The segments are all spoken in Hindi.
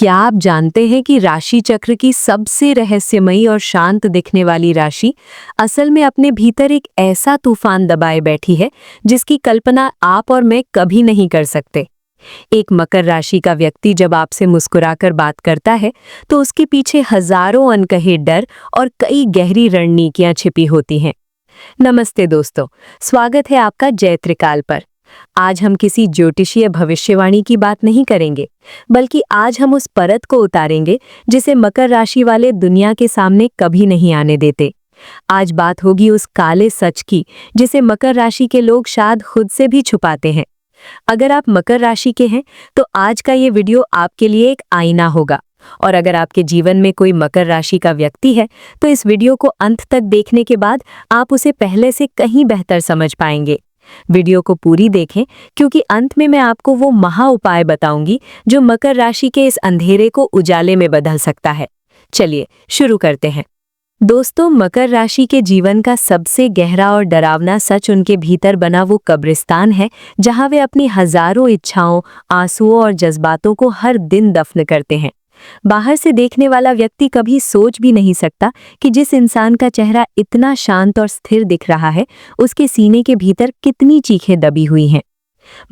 क्या आप जानते हैं कि राशि चक्र की सबसे रहस्यमयी और शांत दिखने वाली राशि असल में अपने भीतर एक ऐसा तूफान दबाए बैठी है जिसकी कल्पना आप और मैं कभी नहीं कर सकते। एक मकर राशि का व्यक्ति जब आपसे मुस्कुराकर बात करता है तो उसके पीछे हजारों अनकहे डर और कई गहरी रणनीतियां छिपी होती हैं। नमस्ते दोस्तों, स्वागत है आपका जय त्रिकाल पर। आज हम किसी ज्योतिषीय भविष्यवाणी की बात नहीं करेंगे, बल्कि आज हम उस परत को उतारेंगे जिसे मकर राशि वाले दुनिया के सामने कभी नहीं आने देते। आज बात होगी उस काले सच की जिसे मकर राशि के लोग शायद खुद से भी छुपाते हैं। अगर आप मकर राशि के हैं तो आज का ये वीडियो आपके लिए एक आईना होगा, और अगर आपके जीवन में कोई मकर राशि का व्यक्ति है तो इस वीडियो को अंत तक देखने के बाद आप उसे पहले से कहीं बेहतर समझ पाएंगे। वीडियो को पूरी देखें, क्योंकि अंत में मैं आपको वो महा उपाय बताऊंगी जो मकर राशि के इस अंधेरे को उजाले में बदल सकता है। चलिए शुरू करते हैं। दोस्तों, मकर राशि के जीवन का सबसे गहरा और डरावना सच उनके भीतर बना वो कब्रिस्तान है जहां वे अपनी हजारों इच्छाओं, आंसुओं और जज्बातों को हर दिन दफन करते हैं। बाहर से देखने वाला व्यक्ति कभी सोच भी नहीं सकता कि जिस इंसान का चेहरा इतना शांत और स्थिर दिख रहा है, उसके सीने के भीतर कितनी चीखें दबी हुई हैं।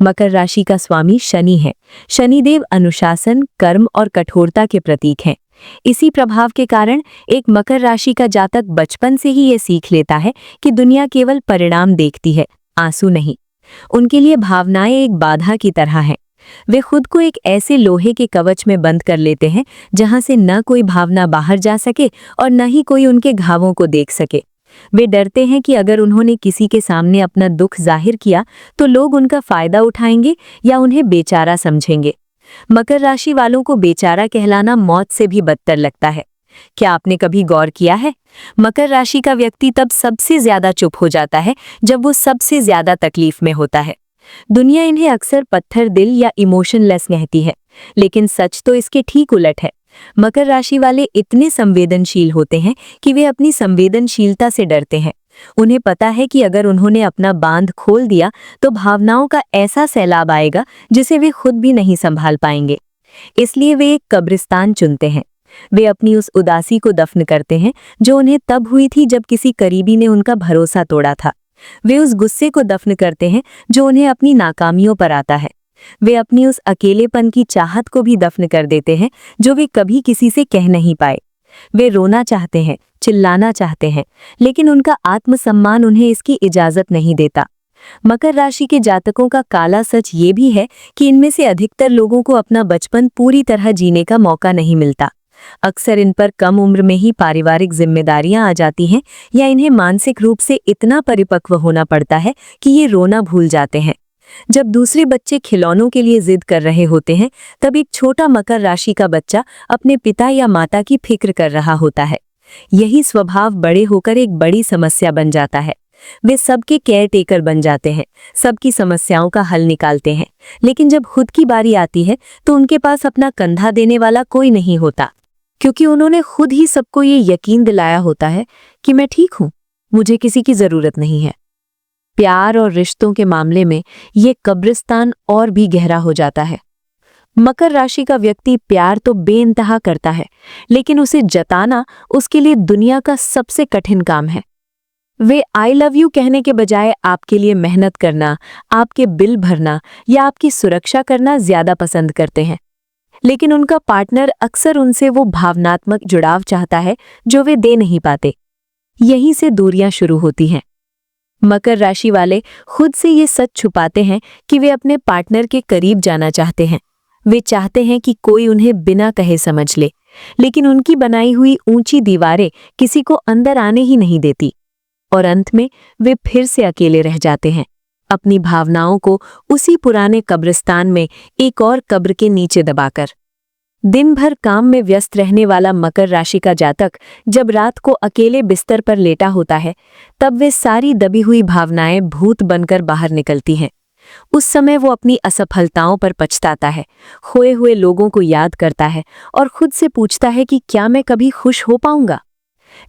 मकर राशि का स्वामी शनि है। शनिदेव अनुशासन, कर्म और कठोरता के प्रतीक हैं। इसी प्रभाव के कारण एक मकर राशि का जातक बचपन से ही ये सीख लेता है कि दुनिया केवल परिणाम देखती है, आंसू नहीं। उनके लिए भावनाएं एक बाधा की तरह हैं। वे खुद को एक ऐसे लोहे के कवच में बंद कर लेते हैं जहां से न कोई भावना बाहर जा सके और न ही कोई उनके घावों को देख सके। वे डरते हैं कि अगर उन्होंने किसी के सामने अपना दुख जाहिर किया तो लोग उनका फायदा उठाएंगे या उन्हें बेचारा समझेंगे। मकर राशि वालों को बेचारा कहलाना मौत से भी बदतर लगता है। क्या आपने कभी गौर किया है? मकर राशि का व्यक्ति तब सबसे ज्यादा चुप हो जाता है जब वो सबसे ज्यादा तकलीफ में होता है। दुनिया इन्हें अक्सर पत्थर दिल या इमोशनलेस कहती है, लेकिन सच तो इसके ठीक उलट है। मकर राशि वाले इतने संवेदनशील होते हैं कि वे अपनी संवेदनशीलता से डरते हैं। उन्हें पता है कि अगर उन्होंने अपना बांध खोल दिया तो भावनाओं का ऐसा सैलाब आएगा जिसे वे खुद भी नहीं संभाल पाएंगे। इसलिए वे एक कब्रिस्तान चुनते हैं। वे अपनी उस उदासी को दफन करते हैं जो उन्हें तब हुई थी जब किसी करीबी ने उनका भरोसा तोड़ा था। वे उस गुस्से को दफन करते हैं जो उन्हें अपनी नाकामियों पर आता है। वे अपनी उस अकेलेपन की चाहत को भी दफन कर देते हैं जो वे कभी किसी से कह नहीं पाए। वे रोना चाहते हैं, चिल्लाना चाहते हैं, लेकिन उनका आत्मसम्मान उन्हें इसकी इजाजत नहीं देता। मकर राशि के जातकों का काला सच ये भी है कि इनमें से अधिकतर लोगों को अपना बचपन पूरी तरह जीने का मौका नहीं मिलता। अक्सर इन पर कम उम्र में ही पारिवारिक जिम्मेदारियां आ जाती हैं या इन्हें मानसिक रूप से इतना परिपक्व होना पड़ता है कि ये रोना भूल जाते हैं। जब दूसरे बच्चे खिलौनों के लिए जिद कर रहे होते हैं, तब एक छोटा मकर राशि का बच्चा अपने पिता या माता की फिक्र कर रहा होता है। यही स्वभाव बड़े होकर एक बड़ी समस्या बन जाता है। वे सबके केयर टेकर बन जाते हैं, सबकी समस्याओं का हल निकालते हैं, लेकिन जब खुद की बारी आती है तो उनके पास अपना कंधा देने वाला कोई नहीं होता, क्योंकि उन्होंने खुद ही सबको ये यकीन दिलाया होता है कि मैं ठीक हूं, मुझे किसी की जरूरत नहीं है। प्यार और रिश्तों के मामले में ये कब्रिस्तान और भी गहरा हो जाता है। मकर राशि का व्यक्ति प्यार तो बेइंतहा करता है, लेकिन उसे जताना उसके लिए दुनिया का सबसे कठिन काम है। वे आई लव यू कहने के बजाय आपके लिए मेहनत करना, आपके बिल भरना या आपकी सुरक्षा करना ज्यादा पसंद करते हैं। लेकिन उनका पार्टनर अक्सर उनसे वो भावनात्मक जुड़ाव चाहता है जो वे दे नहीं पाते। यहीं से दूरियां शुरू होती हैं। मकर राशि वाले खुद से ये सच छुपाते हैं कि वे अपने पार्टनर के करीब जाना चाहते हैं। वे चाहते हैं कि कोई उन्हें बिना कहे समझ ले, लेकिन उनकी बनाई हुई ऊंची दीवारें किसी को अंदर आने ही नहीं देती, और अंत में वे फिर से अकेले रह जाते हैं, अपनी भावनाओं को उसी पुराने कब्रिस्तान में एक और कब्र के नीचे दबाकर। दिन भर काम में व्यस्त रहने वाला मकर राशि का जातक जब रात को अकेले बिस्तर पर लेटा होता है, तब वे सारी दबी हुई भावनाएं भूत बनकर बाहर निकलती हैं। उस समय वो अपनी असफलताओं पर पछताता है, खोए हुए लोगों को याद करता है और खुद से पूछता है कि क्या मैं कभी खुश हो पाऊंगा।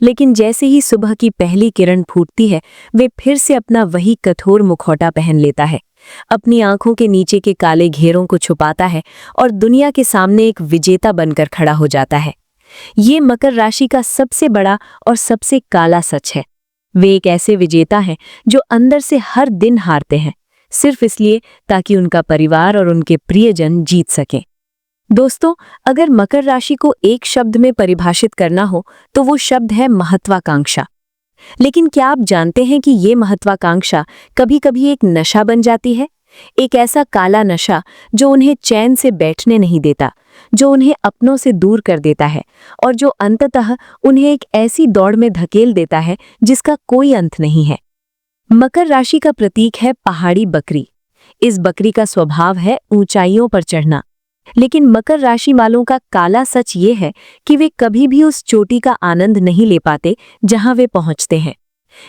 लेकिन जैसे ही सुबह की पहली किरण फूटती है, वे फिर से अपना वही कठोर मुखौटा पहन लेता है, अपनी आंखों के नीचे के काले घेरों को छुपाता है और दुनिया के सामने एक विजेता बनकर खड़ा हो जाता है। ये मकर राशि का सबसे बड़ा और सबसे काला सच है। वे एक ऐसे विजेता हैं जो अंदर से हर दिन हारते हैं, सिर्फ इसलिए ताकि उनका परिवार और उनके प्रियजन जीत सकें। दोस्तों, अगर मकर राशि को एक शब्द में परिभाषित करना हो तो वो शब्द है महत्वाकांक्षा। लेकिन क्या आप जानते हैं कि ये महत्वाकांक्षा कभी-कभी एक नशा बन जाती है? एक ऐसा काला नशा जो उन्हें चैन से बैठने नहीं देता, जो उन्हें अपनों से दूर कर देता है और जो अंततः उन्हें एक ऐसी दौड़ में धकेल देता है जिसका कोई अंत नहीं है। मकर राशि का प्रतीक है पहाड़ी बकरी। इस बकरी का स्वभाव है ऊंचाइयों पर चढ़ना। लेकिन मकर राशि वालों का काला सच ये है कि वे कभी भी उस चोटी का आनंद नहीं ले पाते जहां वे पहुंचते हैं।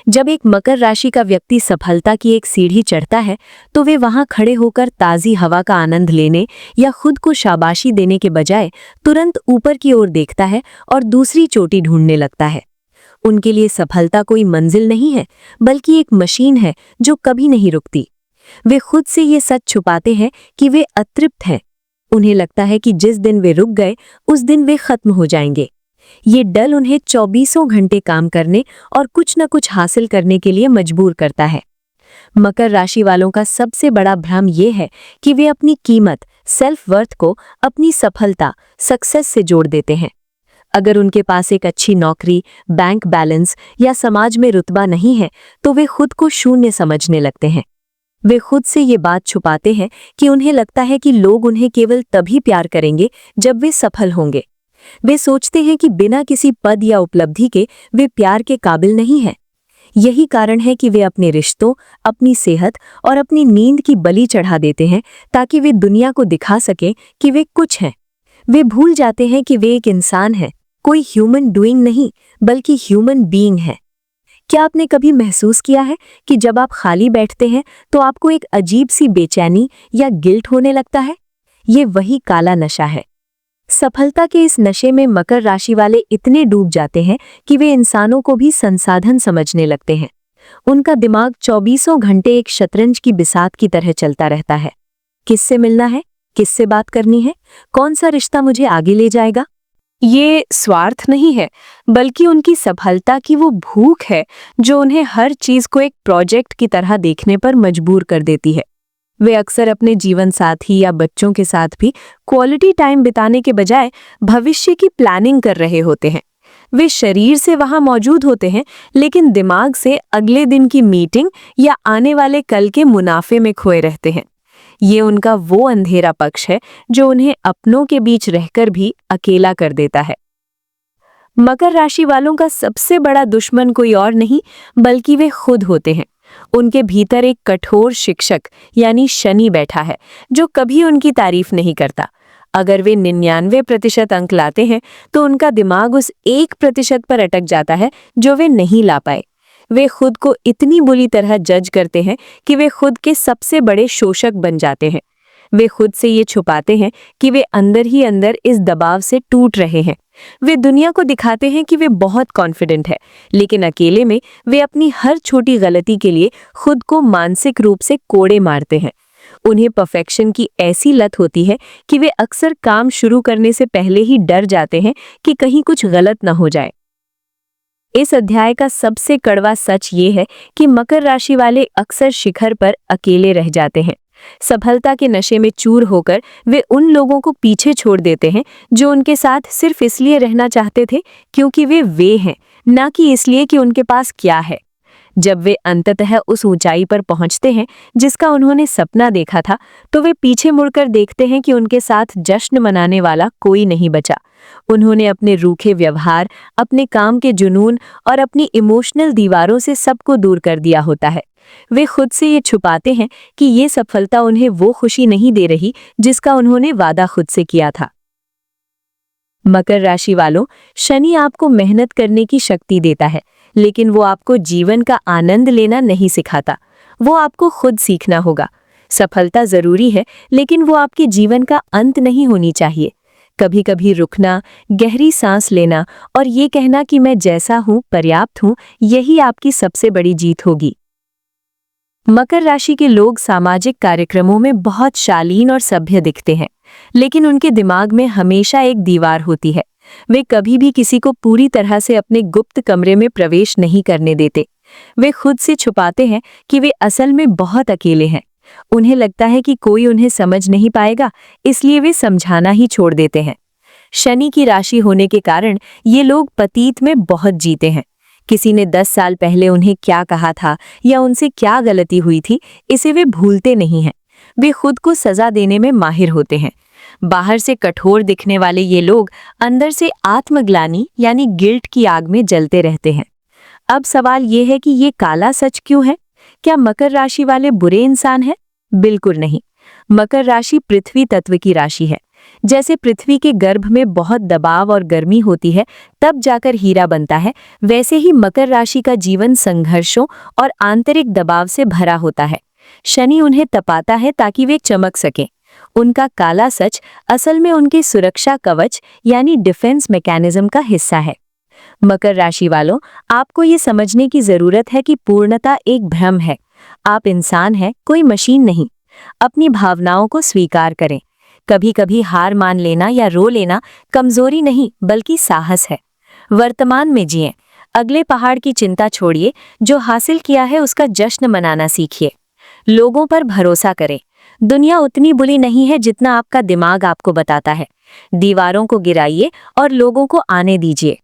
जब एक मकर राशि का व्यक्ति सफलता की एक सीढ़ी चढ़ता है तो वे वहां खड़े होकर ताज़ी हवा का आनंद लेने या खुद को शाबाशी देने के बजाय तुरंत ऊपर की ओर देखता है और दूसरी चोटी ढूंढने लगता है। उनके लिए सफलता कोई मंजिल नहीं है, बल्कि एक मशीन है जो कभी नहीं रुकती। वे खुद से ये सच छुपाते हैं कि वे अतृप्त हैं। उन्हें लगता है कि जिस दिन वे रुक गए उस दिन वे खत्म हो जाएंगे। ये डल उन्हें 24 घंटे काम करने और कुछ न कुछ हासिल करने के लिए मजबूर करता है। मकर राशि वालों का सबसे बड़ा भ्रम यह है कि वे अपनी कीमत, सेल्फ वर्थ को अपनी सफलता, सक्सेस से जोड़ देते हैं। अगर उनके पास एक अच्छी नौकरी, बैंक बैलेंस या समाज में रुतबा नहीं है तो वे खुद को शून्य समझने लगते हैं। वे खुद से ये बात छुपाते हैं कि उन्हें लगता है कि लोग उन्हें केवल तभी प्यार करेंगे जब वे सफल होंगे। वे सोचते हैं कि बिना किसी पद या उपलब्धि के वे प्यार के काबिल नहीं हैं। यही कारण है कि वे अपने रिश्तों, अपनी सेहत और अपनी नींद की बलि चढ़ा देते हैं ताकि वे दुनिया को दिखा सकें कि वे कुछ हैं। वे भूल जाते हैं कि वे एक इंसान हैं, कोई ह्यूमन डूइंग नहीं बल्कि ह्यूमन बीइंग है। क्या आपने कभी महसूस किया है कि जब आप खाली बैठते हैं तो आपको एक अजीब सी बेचैनी या गिल्ट होने लगता है? ये वही काला नशा है। सफलता के इस नशे में मकर राशि वाले इतने डूब जाते हैं कि वे इंसानों को भी संसाधन समझने लगते हैं। उनका दिमाग 24 घंटे एक शतरंज की बिसात की तरह चलता रहता है। किससे मिलना है, किससे बात करनी है, कौन सा रिश्ता मुझे आगे ले जाएगा? ये स्वार्थ नहीं है, बल्कि उनकी सफलता की वो भूख है जो उन्हें हर चीज को एक प्रोजेक्ट की तरह देखने पर मजबूर कर देती है। वे अक्सर अपने जीवन साथी या बच्चों के साथ भी क्वालिटी टाइम बिताने के बजाय भविष्य की प्लानिंग कर रहे होते हैं। वे शरीर से वहां मौजूद होते हैं, लेकिन दिमाग से अगले दिन की मीटिंग या आने वाले कल के मुनाफे में खोए रहते हैं। ये उनका वो अंधेरा पक्ष है जो उन्हें अपनों के बीच रहकर भी अकेला कर देता है। मकर राशि वालों का सबसे बड़ा दुश्मन कोई और नहीं बल्कि वे खुद होते हैं। उनके भीतर एक कठोर शिक्षक यानी शनि बैठा है जो कभी उनकी तारीफ नहीं करता। अगर वे 99% अंक लाते हैं तो उनका दिमाग उस 1% पर अटक जाता है जो वे नहीं ला पाए। वे खुद को इतनी बुरी तरह जज करते हैं कि वे खुद के सबसे बड़े शोषक बन जाते हैं। वे खुद से ये छुपाते हैं कि वे अंदर ही अंदर इस दबाव से टूट रहे हैं। वे दुनिया को दिखाते हैं कि वे बहुत कॉन्फिडेंट है, लेकिन अकेले में वे अपनी हर छोटी गलती के लिए खुद को मानसिक रूप से कोड़े मारते हैं। उन्हें परफेक्शन की ऐसी लत होती है कि वे अक्सर काम शुरू करने से पहले ही डर जाते हैं कि कहीं कुछ गलत न हो जाए। इस अध्याय का सबसे कड़वा सच ये है कि मकर राशि वाले अक्सर शिखर पर अकेले रह जाते हैं। सफलता के नशे में चूर होकर वे उन लोगों को पीछे छोड़ देते हैं जो उनके साथ सिर्फ इसलिए रहना चाहते थे क्योंकि वे हैं, ना कि इसलिए कि उनके पास क्या है। जब वे अंततः उस ऊंचाई पर पहुंचते हैं जिसका उन्होंने सपना देखा था, तो वे पीछे मुड़कर देखते हैं कि उनके साथ जश्न मनाने वाला कोई नहीं बचा। उन्होंने अपने रूखे व्यवहार, अपने काम के जुनून और अपनी इमोशनल दीवारों से सबको दूर कर दिया होता है। वे खुद से ये छुपाते हैं कि ये सफलता उन्हें वो खुशी नहीं दे रही जिसका उन्होंने वादा खुद से किया था। मकर राशि वालों, शनि आपको मेहनत करने की शक्ति देता है, लेकिन वो आपको जीवन का आनंद लेना नहीं सिखाता। वो आपको खुद सीखना होगा। सफलता जरूरी है, लेकिन वो आपके जीवन का अंत नहीं होनी चाहिए। कभी कभी रुकना, गहरी सांस लेना और ये कहना कि मैं जैसा हूँ पर्याप्त हूँ, यही आपकी सबसे बड़ी जीत होगी। मकर राशि के लोग सामाजिक कार्यक्रमों में बहुत शालीन और सभ्य दिखते हैं, लेकिन उनके दिमाग में हमेशा एक दीवार होती है। वे कभी भी किसी को पूरी तरह से अपने गुप्त कमरे में प्रवेश नहीं करने देते। वे खुद से छुपाते हैं कि वे असल में बहुत अकेले हैं। उन्हें लगता है कि कोई उन्हें समझ नहीं पाएगा, इसलिए वे समझाना ही छोड़ देते हैं। शनि की राशि होने के कारण ये लोग पतीत में बहुत जीते हैं। किसी ने 10 साल पहले उन्हें क्या कहा था या उनसे क्या गलती हुई थी, इसे वे भूलते नहीं हैं। वे खुद को सजा देने में माहिर होते हैं। बाहर से कठोर दिखने वाले ये लोग अंदर से आत्मग्लानि यानी गिल्ट की आग में जलते रहते हैं। अब सवाल ये है कि ये काला सच क्यों है? क्या मकर राशि वाले बुरे इंसान हैं? बिल्कुल नहीं। मकर राशि पृथ्वी तत्व की राशि है। जैसे पृथ्वी के गर्भ में बहुत दबाव और गर्मी होती है, तब जाकर हीरा बनता है, वैसे ही मकर राशि का जीवन संघर्षों और आंतरिक दबाव से भरा होता है। शनि उन्हें तपाता है ताकि वे चमक सकें। उनका काला सच असल में उनके सुरक्षा कवच यानी डिफेंस मैकेनिज्म का हिस्सा है। मकर राशि वालों, आपको ये समझने की जरूरत है कि पूर्णता एक भ्रम है। आप इंसान हैं, कोई मशीन नहीं। अपनी भावनाओं को स्वीकार करें। कभी कभी हार मान लेना या रो लेना कमजोरी नहीं बल्कि साहस है। वर्तमान में जिएं। अगले पहाड़ की चिंता छोड़िए, जो हासिल किया है उसका जश्न मनाना सीखिए। लोगों पर भरोसा करें। दुनिया उतनी बुरी नहीं है जितना आपका दिमाग आपको बताता है। दीवारों को गिराइए और लोगों को आने दीजिए।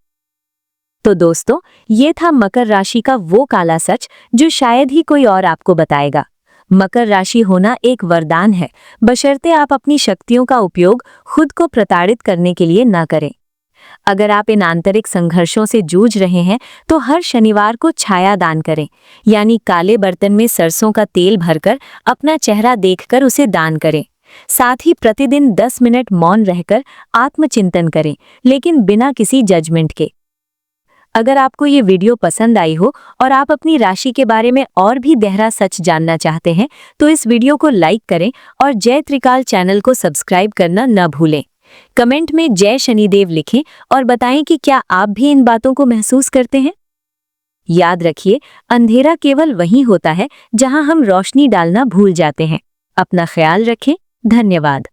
तो दोस्तों, ये था मकर राशि का वो काला सच जो शायद ही कोई और आपको बताएगा। मकर राशि होना एक वरदान है, बशर्ते आप अपनी शक्तियों का उपयोग खुद को प्रताड़ित करने के लिए न करें। अगर आप इन आंतरिक संघर्षों से जूझ रहे हैं तो हर शनिवार को छाया दान करें, यानी काले बर्तन में सरसों का तेल भरकर अपना चेहरा देखकर उसे दान करें। साथ ही प्रतिदिन 10 मिनट मौन रहकर आत्मचिंतन करें, लेकिन बिना किसी जजमेंट के। अगर आपको ये वीडियो पसंद आई हो और आप अपनी राशि के बारे में और भी गहरा सच जानना चाहते हैं, तो इस वीडियो को लाइक करें और जय त्रिकाल चैनल को सब्सक्राइब करना न भूलें। कमेंट में जय शनिदेव लिखें और बताएं कि क्या आप भी इन बातों को महसूस करते हैं। याद रखिए, अंधेरा केवल वहीं होता है जहां हम रोशनी डालना भूल जाते हैं। अपना ख्याल रखें। धन्यवाद।